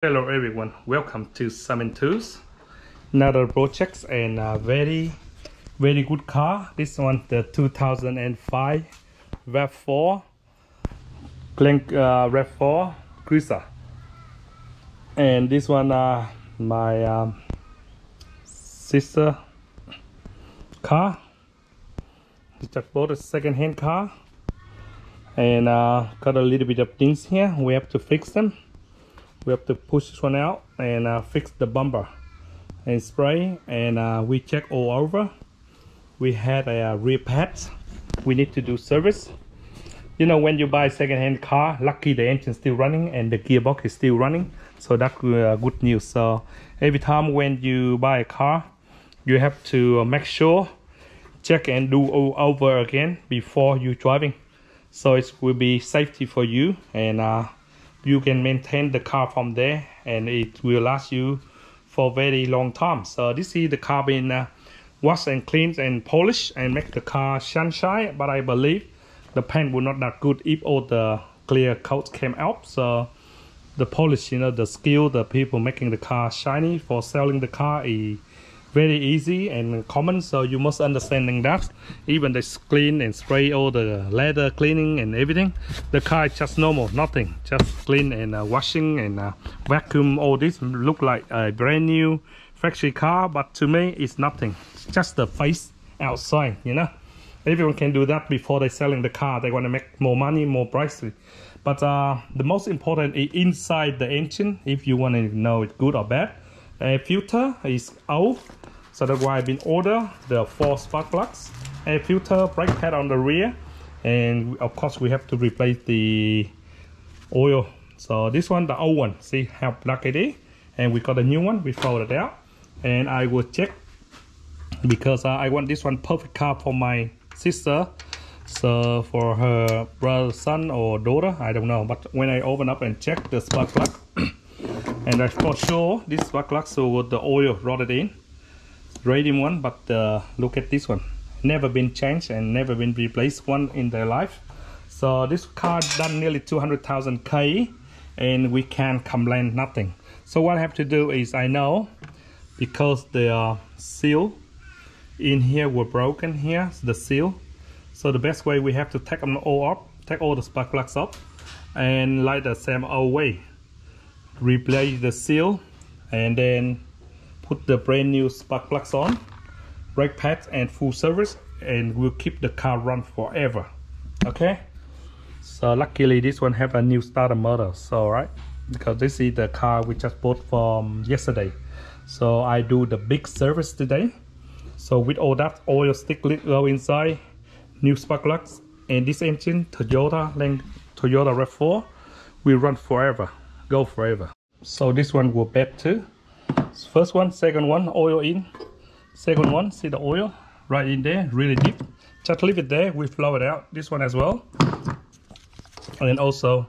Hello everyone, welcome to Summon Tools. Another project and a very good car. This one the 2005 rav4 rav4 cruiser, and this one my sister car. We just bought a second-hand car and got a little bit of things here. We have to fix them. We have to push this one out and fix the bumper and spray, and we check all over. We had a rear pads. We need to do service. You know, when you buy a second-hand car, lucky the engine is still running and the gearbox is still running, so that's good news. So every time when you buy a car, you have to make sure check and do all over again before you driving, so it will be safety for you, and you can maintain the car from there, and it will last you for very long time. So this is the car being washed and cleaned and polished and make the car sunshine, but I believe the paint will not that good if all the clear coat came out. So the polish, you know, the skill, the people making the car shiny for selling the car is very easy and common, so you must understanding that. Even they clean and spray all the leather cleaning and everything, the car is just normal, nothing, just clean and washing and vacuum. All this look like a brand new factory car, but to me it's nothing. It's just the face outside, you know. Everyone can do that before they selling the car. They want to make more money, more pricey, but the most important is inside the engine. If you want to know it's good or bad, a filter is out, so that's why I've been order the 4 spark plugs, a filter, brake pad on the rear, and of course we have to replace the oil. So this one, the old one, see how black it is, and we got a new one. We folded it out, and I will check because I want this one perfect car for my sister, so for her brother, son or daughter, I don't know. But when I open up and check the spark plug, and I for sure this spark plug, so the oil rotted in, radium one, but look at this one, never been changed and never been replaced one in their life. So this car done nearly 200,000 K, and we can't complain nothing. So what I have to do is, I know because the seal in here were broken here, the seal, so the best way we have to take them all up, take all the spark plugs up, and like the same old way, replace the seal and then put the brand new spark plugs on, brake pads and full service, and we'll keep the car run forever. Okay, so luckily this one have a new starter motor, so right, because this is the car we just bought from yesterday, so I do the big service today. So with all that, oil stick lid go inside, new spark plugs, and this engine Toyota rav4 will run forever, go forever. So this one will bad too. First one, second one, oil in. Second one, see the oil right in there, really deep. Just leave it there, we flow it out. This one as well, and also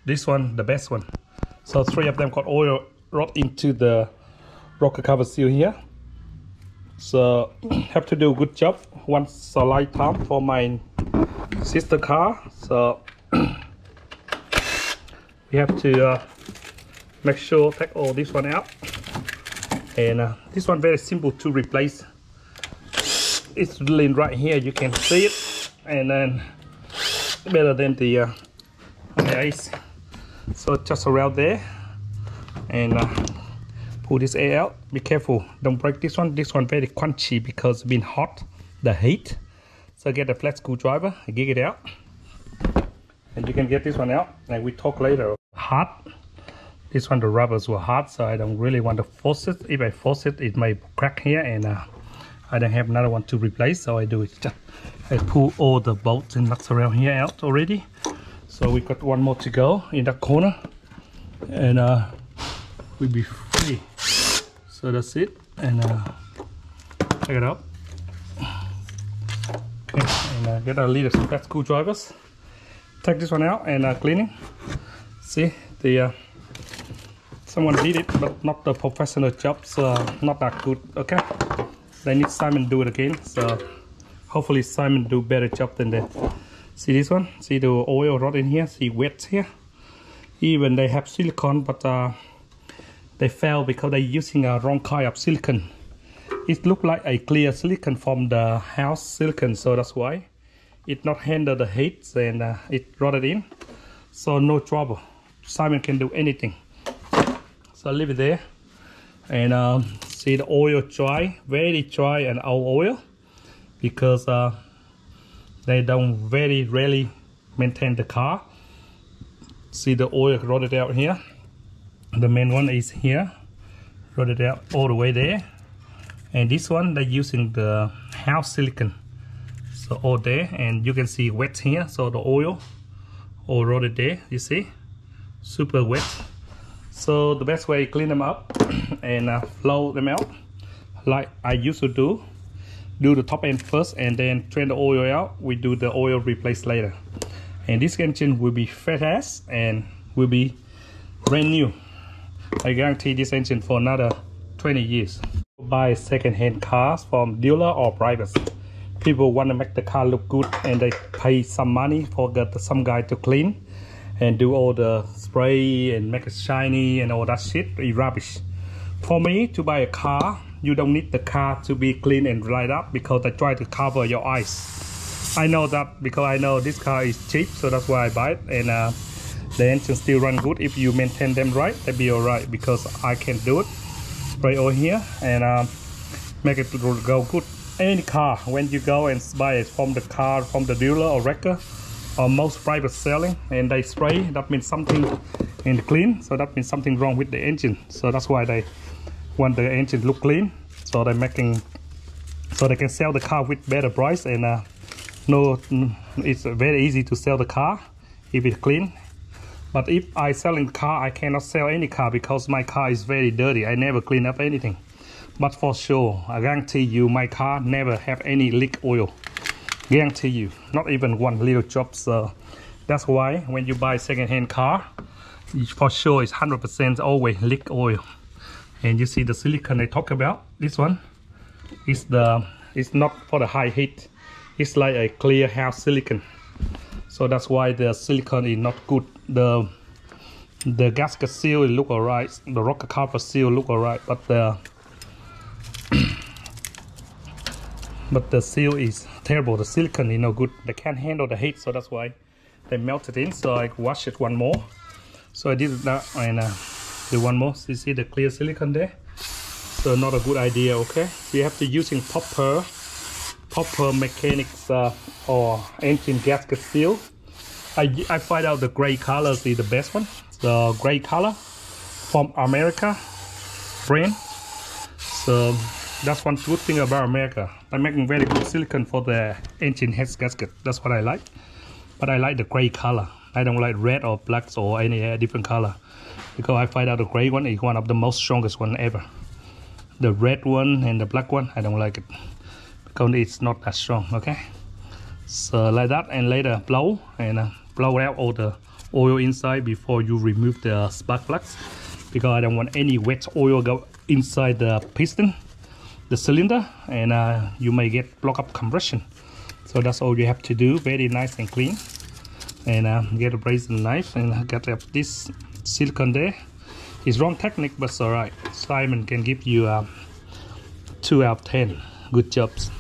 this one, the best one. So 3 of them got oil right into the rocker cover seal here. So have to do a good job once a lifetime for my sister car. So we have to make sure take all this one out, and this one very simple to replace. It's laying right here, you can see it, and then better than the ice. So just around there, and pull this air out. Be careful, don't break this one. This one very crunchy because it's been hot, the heat. So get a flat screwdriver, gig it out, and you can get this one out, and we talk later. Hot. This one, the rubbers were hard, so I don't really want to force it. If I force it, it may crack here, and I don't have another one to replace, so I do it. I pull all the bolts and nuts around here out already. So we got one more to go in that corner, and we'll be free. So that's it, and check it out. Okay, and get a little flat screwdrivers. Take this one out and cleaning. See the. Someone did it, but not the professional job, so not that good. Okay, they need Simon do it again, so hopefully Simon do better job than that. See this one, see the oil rot in here, see wet here. Even they have silicone, but they fail because they're using a wrong kind of silicon. It looked like a clear silicon from the house silicon, so that's why it not handle the heat and it rotted in. So no trouble, Simon can do anything. So leave it there and see the oil dry, very dry and old oil, because they don't very rarely maintain the car. See the oil rotted out here. The main one is here, rotted out all the way there. And this one they're using the house silicon, so all there, and you can see wet here, so the oil all rotted there, you see, super wet. So the best way to clean them up and flow them out like I used to do the top end first and then drain the oil out. We do the oil replace later, and this engine will be fat ass and will be brand new. I guarantee this engine for another 20 years. Buy second-hand cars from dealer or private. People want to make the car look good and they pay some money for some guy to clean and do all the spray and make it shiny and all that shit is rubbish. For me, to buy a car, you don't need the car to be clean and light up because they try to cover your eyes. I know that because I know this car is cheap, so that's why I buy it, and the engine still run good. If you maintain them right, they'll be alright, because I can do it. Spray oil here and make it go good. Any car, when you go and buy it from the dealer or wrecker or most private selling and they spray, that means something in the clean, so that means something wrong with the engine. So that's why they want the engine look clean, so they're making, so they can sell the car with better price. And it's very easy to sell the car if it's clean. But if I selling car, I cannot sell any car because my car is very dirty. I never clean up anything. But for sure, I guarantee you, my car never have any leak oil. Guarantee you, not even one little drop. So that's why when you buy second-hand car, for sure it's 100% always leak oil. And you see the silicone they talk about. This one is it's not for the high heat. It's like a clear house silicone. So that's why the silicone is not good. The gasket seal look alright, the rocker cover seal look alright, but the seal is terrible. The silicone is no good. They can't handle the heat, so that's why they melt it in. So I wash it one more. So I did that and do one more. So you see the clear silicone there. So not a good idea. Okay, we have to using proper mechanics or engine gasket seal. I find out the gray color is the best one. The gray color from America brand. So that's one good thing about America. They're making very good silicone for the engine head gasket. That's what I like. But I like the gray color. I don't like red or black or any different color, because I find out the gray one is one of the most strongest one ever. The red one and the black one, I don't like it because it's not that strong. Okay, so like that, and later blow out all the oil inside before you remove the spark plugs, because I don't want any wet oil go inside the piston, the cylinder, and you may get block up compression. So that's all you have to do, very nice and clean. And get a brazen knife and get up this silicone there. It's wrong technique, but it's alright. Simon can give you 2 out of 10 good jobs.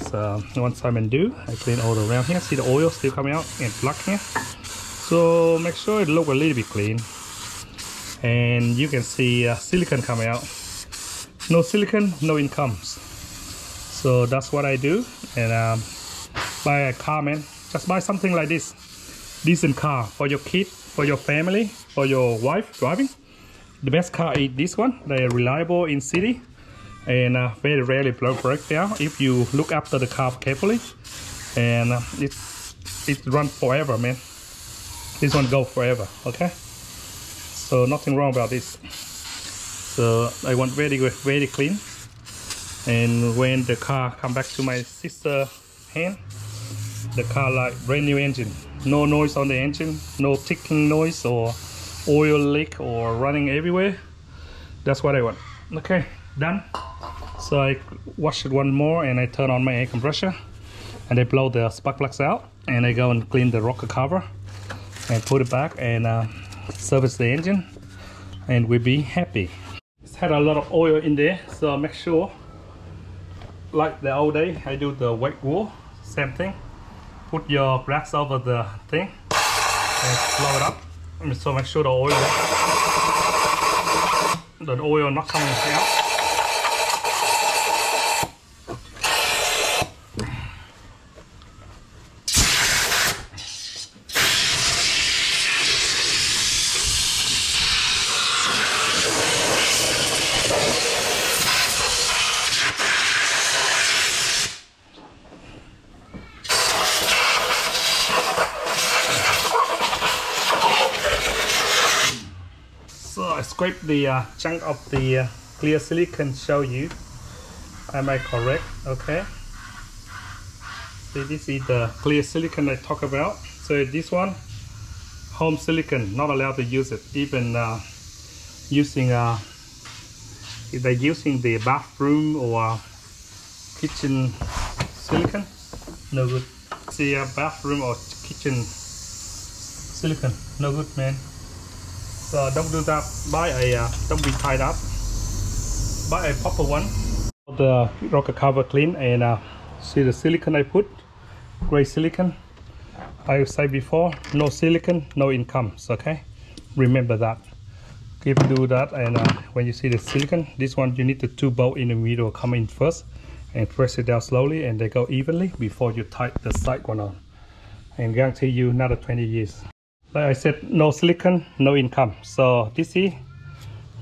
So once Simon do, I clean all around here. See the oil still coming out and plug here. So make sure it look a little bit clean. And you can see silicone coming out. No silicone, no incomes. So that's what I do. And buy a car, man. Just buy something like this. Decent car for your kid, for your family, for your wife driving. The best car is this one. They're reliable in city and very rarely break down if you look after the car carefully. And it runs forever, man. This one go forever. Okay, so nothing wrong about this. So I want very good, very clean. And when the car come back to my sister's hand, the car like brand new engine. No noise on the engine, no ticking noise or oil leak or running everywhere. That's what I want. Okay, done. So I wash it one more and I turn on my air compressor and I blow the spark plugs out, and I go and clean the rocker cover and put it back and service the engine. and we'll be happy. It's had a lot of oil in there, so make sure, like the old day, I do the rav4, same thing. Put your grass over the thing and blow it up. So make sure the oil not coming out. So I scraped the chunk of the clear silicone, show you. Am I correct? Okay. See, this is the clear silicone I talk about. So this one, home silicone, not allowed to use it. Even using if they're using the bathroom or kitchen silicone, no good. See, bathroom or kitchen silicone, no good, man. So don't do that. Buy a don't be tied up. Buy a proper one. The rocker cover clean, and see the silicone I put, gray silicone. I said before, no silicone, no incomes. Okay, remember that. Keep do that, and when you see the silicone, this one you need the two bolt in the middle come in first, and press it down slowly, and they go evenly before you tie the side one on, and guarantee you another 20 years. Like I said, no silicone, no income. So this here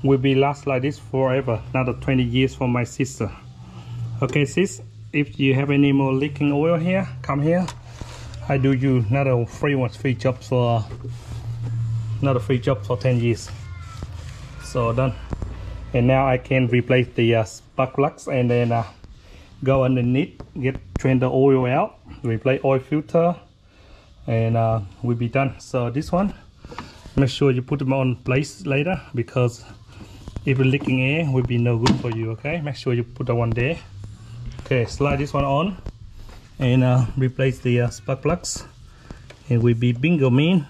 will be last like this forever, another 20 years for my sister. Okay, sis, if you have any more leaking oil here, come here. I do you another free job for 10 years. So done. And now I can replace the spark plugs, and then go underneath, drain the oil out, replace oil filter, and we'll be done. So this one, make sure you put them on place later, because if you're leaking air, will be no good for you. Okay, make sure you put the one there. Okay, slide this one on, and replace the spark plugs, and we'll be bingo, man.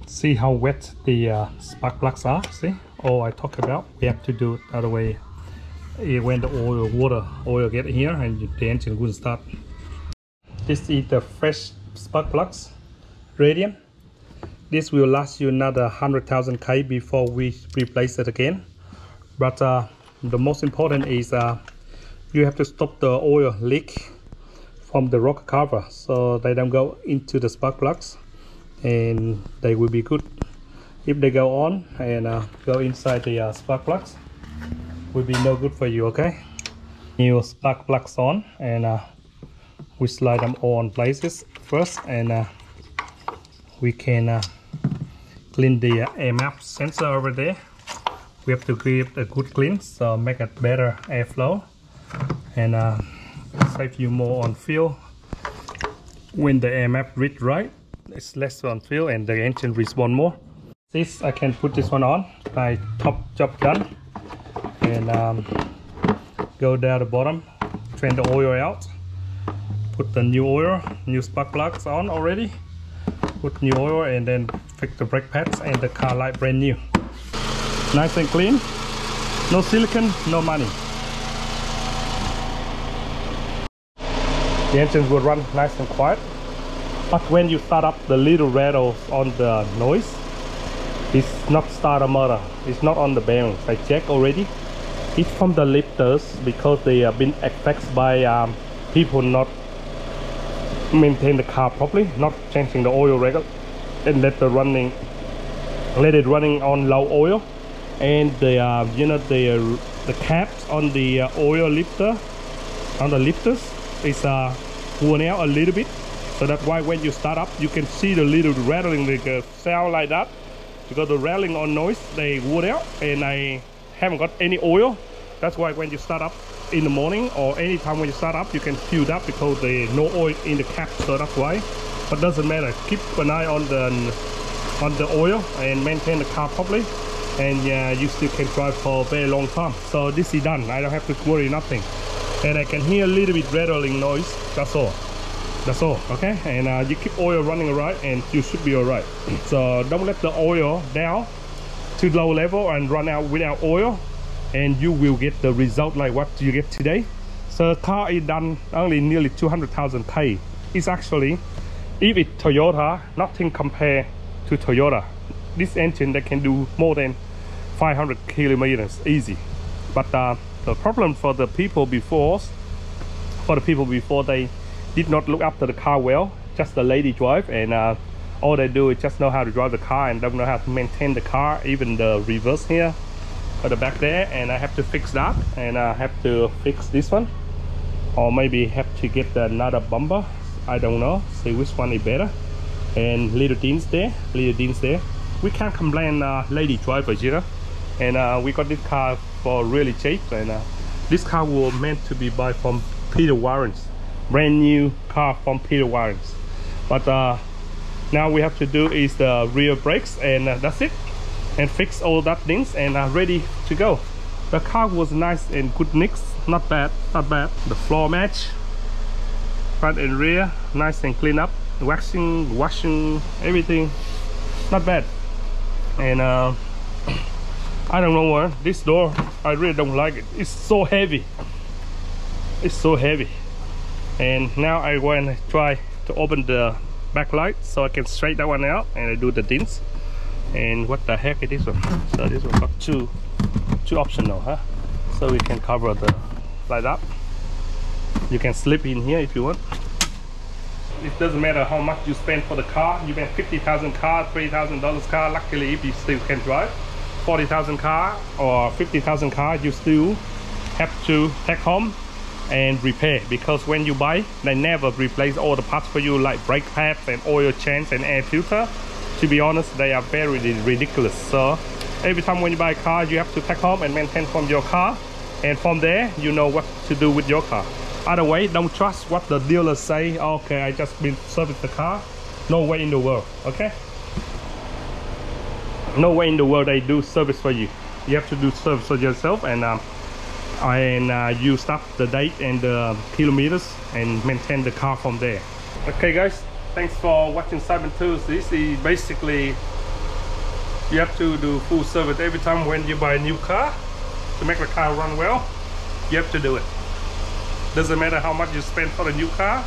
See how wet the spark plugs are. See, I talk about, we have to do it the other way. When the oil get here, and the engine wouldn't start. This is the fresh spark plugs, radium. This will last you another 100,000 K before we replace it again. But the most important is you have to stop the oil leak from the rocker cover, so they don't go into the spark plugs, and they will be good. If they go on and go inside the spark plugs, will be no good for you. Okay, new spark plugs on, and we slide them all on places first, and we can clean the air map sensor over there. We have to give it a good clean, so make it better airflow, and save you more on fuel. When the air map read right, it's less on fuel, and the engine responds more. This I can put this one on. My top job done, and go down the bottom, drain the oil out. Put the new oil, new spark plugs on already. Put new oil, and then fix the brake pads, and the car light brand new. Nice and clean. No silicone, no money. The engine will run nice and quiet. But when you start up, the little rattles on the noise, it's not starter motor. It's not on the bearings. I checked already. It's from the lifters, because they have been affected by people not maintain the car properly, not changing the oil regular, and let it running on low oil, and the the caps on the oil lifter, on the lifters, is worn out a little bit. So that's why when you start up, you can see the little rattling, like sound like that, because the rattling on noise, they wore out, and I haven't got any oil. That's why when you start up in the morning, or anytime when you start up, you can feel that, because there's no oil in the cap. So that's why. But doesn't matter. Keep an eye on the oil, and maintain the car properly, and you still can drive for a very long time. So this is done. I don't have to worry nothing, and I can hear a little bit rattling noise. That's all. That's all. Okay, and you keep oil running right, and you should be all right. So don't let the oil down to low level and run out without oil, and you will get the result like what you get today. So car is done only nearly 200,000 K. It's actually, if it's Toyota, nothing compared to Toyota. This engine that can do more than 500 kilometers easy. But the problem for the people before, they did not look after the car well. Just the lady drive, and all they do is just know how to drive the car and don't know how to maintain the car, even the reverse here at the back there. And I have to fix that, and I have to fix this one, or maybe have to get another bumper. I don't know, see which one is better. And little dents there, we can't complain, lady drivers, you know. And we got this car for really cheap, and this car was meant to be buy from Peter Warren's, brand new car from Peter Warren's. But now we have to do is the rear brakes, and that's it, and fix all that things, and ready to go. The car was nice and good mix, not bad. The floor match, front and rear, nice and clean up, washing everything, not bad. And I don't know why this door, I really don't like it. It's so heavy. And now I want to try to open the backlight so I can straighten that one out, and I do the dents. And what the heck is this one? So this one got two optional, huh? So we can cover the like that. You can slip in here if you want. It doesn't matter how much you spend for the car. You spend 50,000 car, $3,000 car. Luckily, if you still can drive, 40,000 car or 50,000 car, you still have to take home and repair, because when you buy, they never replace all the parts for you, like brake pads and oil change and air filter. To be honest, they are very ridiculous. So every time when you buy a car, you have to take home and maintain from your car, and from there you know what to do with your car. Other way, don't trust what the dealers say. Okay, I just been service the car. No way in the world. Okay, no way in the world they do service for you. You have to do service for yourself, and you start the date and the kilometers and maintain the car from there. Okay guys, thanks for watching Simon Tools. This is basically, you have to do full service every time when you buy a new car. To make the car run well, you have to do it. Doesn't matter how much you spend for the new car,